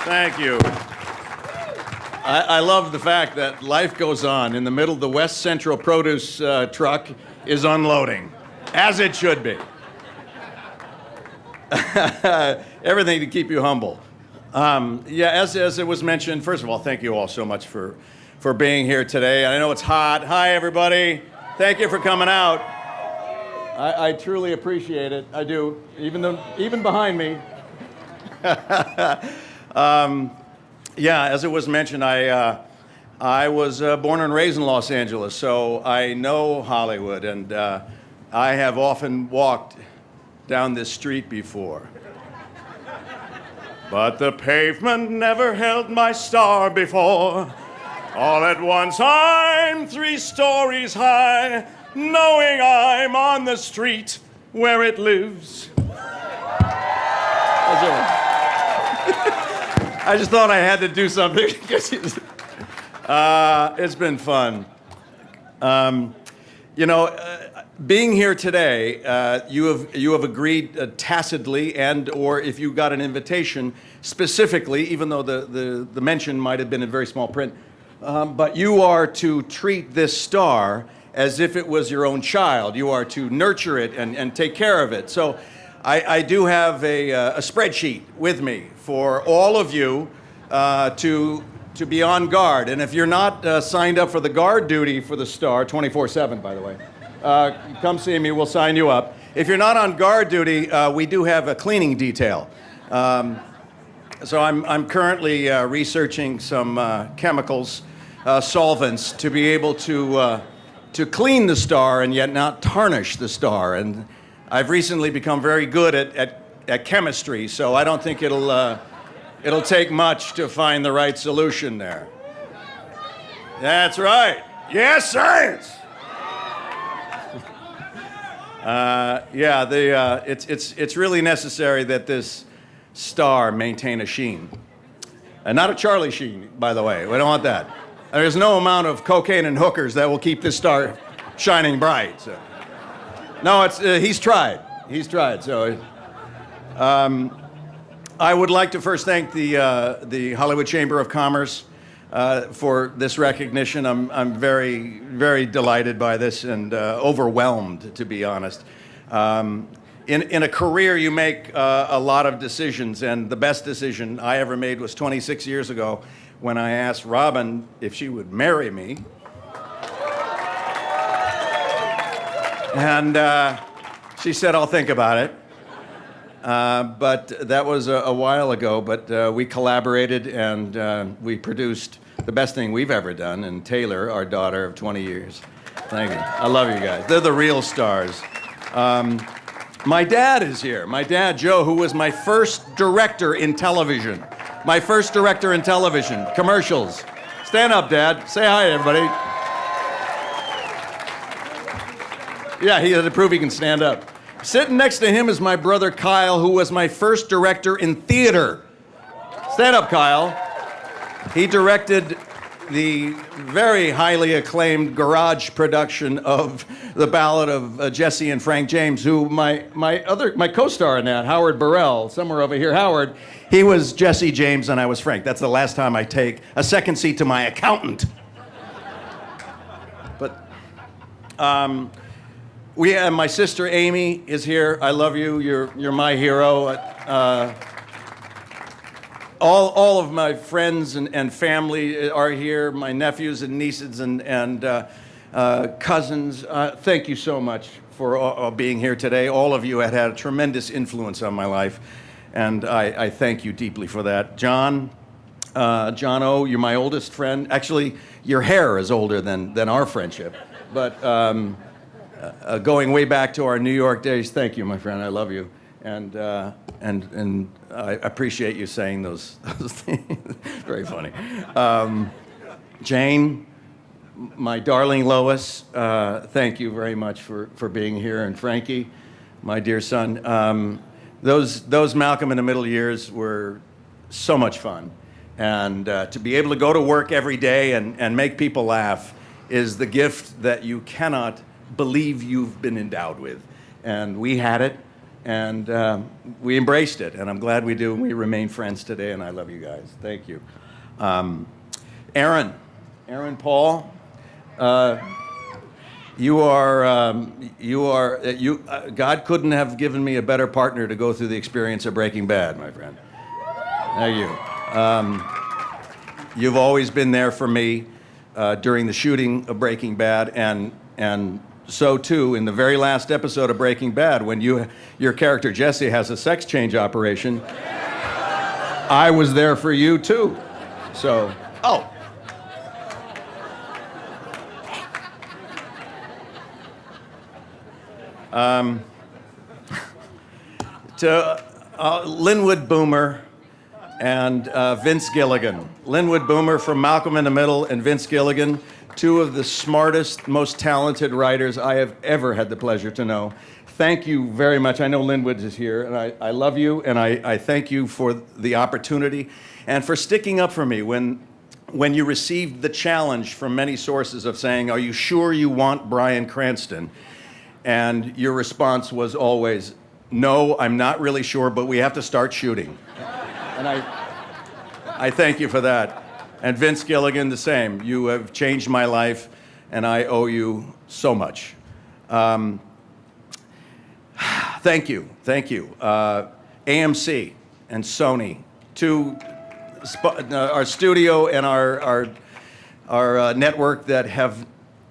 Thank you. I love the fact that life goes on. In the middle, the West Central produce truck is unloading, as it should be. Everything to keep you humble. As it was mentioned, first of all, thank you all so much for being here today. I know it's hot. Hi, everybody. Thank you for coming out. I truly appreciate it. I do, even behind me. As it was mentioned, I was born and raised in Los Angeles, so I know Hollywood, and I have often walked down this street before. But the pavement never held my star before. All at once I'm 3 stories high, knowing I'm on the street where it lives. I just thought I had to do something. It's been fun. Being here today, you have agreed tacitly, and or if you got an invitation specifically, even though the mention might have been in very small print, but you are to treat this star as if it was your own child. You are to nurture it and take care of it. So I do have a spreadsheet with me for all of you to be on guard. And if you're not signed up for the guard duty for the star, 24/7, by the way, come see me, we'll sign you up. If you're not on guard duty, we do have a cleaning detail. So I'm currently researching some chemicals, solvents, to be able to clean the star and yet not tarnish the star. And I've recently become very good at chemistry, so I don't think it'll take much to find the right solution there. That's right. Yes, science. It's really necessary that this star maintain a sheen. And not a Charlie Sheen, by the way. We don't want that. There's no amount of cocaine and hookers that will keep this star shining bright. So. No, he's tried. He's tried. So, I would like to first thank the Hollywood Chamber of Commerce for this recognition. I'm very, very delighted by this and overwhelmed, to be honest. In a career, you make a lot of decisions, and the best decision I ever made was 26 years ago when I asked Robin if she would marry me. And she said, "I'll think about it." But that was a while ago, but we collaborated and we produced the best thing we've ever done, and Taylor, our daughter of 20 years. Thank you. I love you guys. They're the real stars. My dad is here. My dad, Joe, who was my first director in television. My first director in television, commercials. Stand up, Dad. Say hi, everybody. Yeah, he had to prove he can stand up. Sitting next to him is my brother Kyle, who was my first director in theater. Stand up, Kyle. He directed the very highly acclaimed garage production of The Ballad of Jesse and Frank James, who my co-star in that, Howard Burrell, somewhere over here. Howard, he was Jesse James and I was Frank. That's the last time I take a second seat to my accountant. But my sister Amy is here. I love you. You're my hero. All of my friends and family are here. My nephews and nieces and cousins. Thank you so much for being here today. All of you have had a tremendous influence on my life, and I thank you deeply for that. John O, you're my oldest friend. Actually, your hair is older than our friendship, but. Going way back to our New York days, thank you, my friend. I love you, and I appreciate you saying those things. Very funny. Jane, my darling Lois, thank you very much for being here, and Frankie, my dear son. Those Malcolm in the Middle years were so much fun, and to be able to go to work every day and make people laugh is the gift that you cannot believe you've been endowed with. And we had it, And we embraced it, and I'm glad we do. We remain friends today, and I love you guys. Thank you. Aaron Paul, God couldn't have given me a better partner to go through the experience of Breaking Bad, my friend. Thank you. You've always been there for me during the shooting of Breaking Bad, and so too in the very last episode of Breaking Bad, when your character Jesse has a sex change operation. I was there for you too. So, to Linwood Boomer and Vince Gilligan. Linwood Boomer from Malcolm in the Middle and Vince Gilligan, two of the smartest, most talented writers I have ever had the pleasure to know. Thank you very much. I know Linwood is here, and I love you, and I thank you for the opportunity and for sticking up for me when you received the challenge from many sources of saying, "Are you sure you want Bryan Cranston?" And your response was always, "No, I'm not really sure, but we have to start shooting." And I thank you for that. And Vince Gilligan, the same. You have changed my life, and I owe you so much. Thank you. AMC and Sony, our studio and our network that have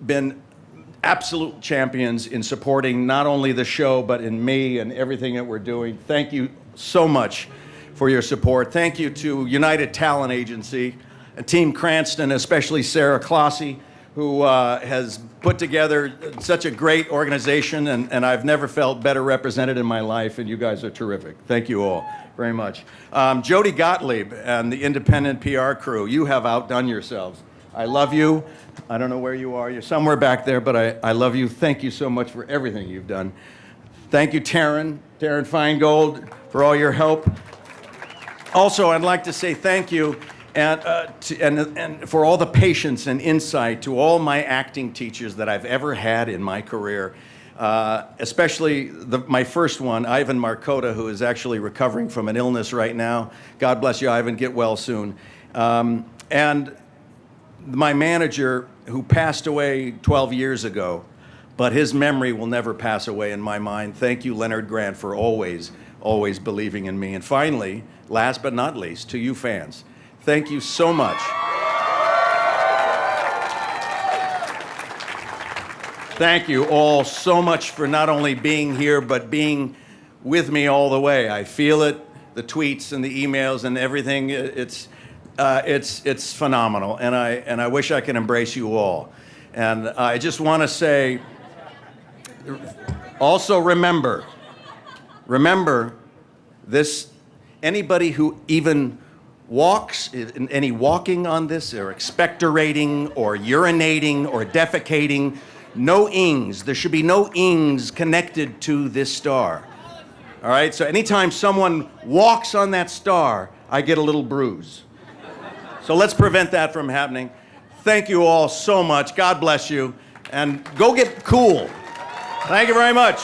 been absolute champions in supporting not only the show, but in me and everything that we're doing. Thank you so much for your support. Thank you to United Talent Agency, Team Cranston, especially Sarah Clossy, who has put together such a great organization, and I've never felt better represented in my life, and you guys are terrific. Thank you all very much. Jody Gottlieb and the independent PR crew, you have outdone yourselves. I love you. I don't know where you are. You're somewhere back there, but I love you. Thank you so much for everything you've done. Thank you, Taryn Feingold, for all your help. Also, I'd like to say thank you and for all the patience and insight to all my acting teachers that I've ever had in my career, especially my first one, Ivan Markota, who is actually recovering from an illness right now. God bless you, Ivan. Get well soon. And my manager, who passed away 12 years ago, but his memory will never pass away in my mind. Thank you, Leonard Grant, for always believing in me. And finally, last but not least, to you fans, thank you so much. Thank you all so much for not only being here, but being with me all the way. I feel it, the tweets and the emails and everything. It's phenomenal, and I wish I could embrace you all. And I just want to say, also remember this, anybody who even walks, any walking on this, or expectorating, or urinating, or defecating, no ings. There should be no ings connected to this star. All right? So anytime someone walks on that star, I get a little bruise. So let's prevent that from happening. Thank you all so much. God bless you. And go get cool. Thank you very much.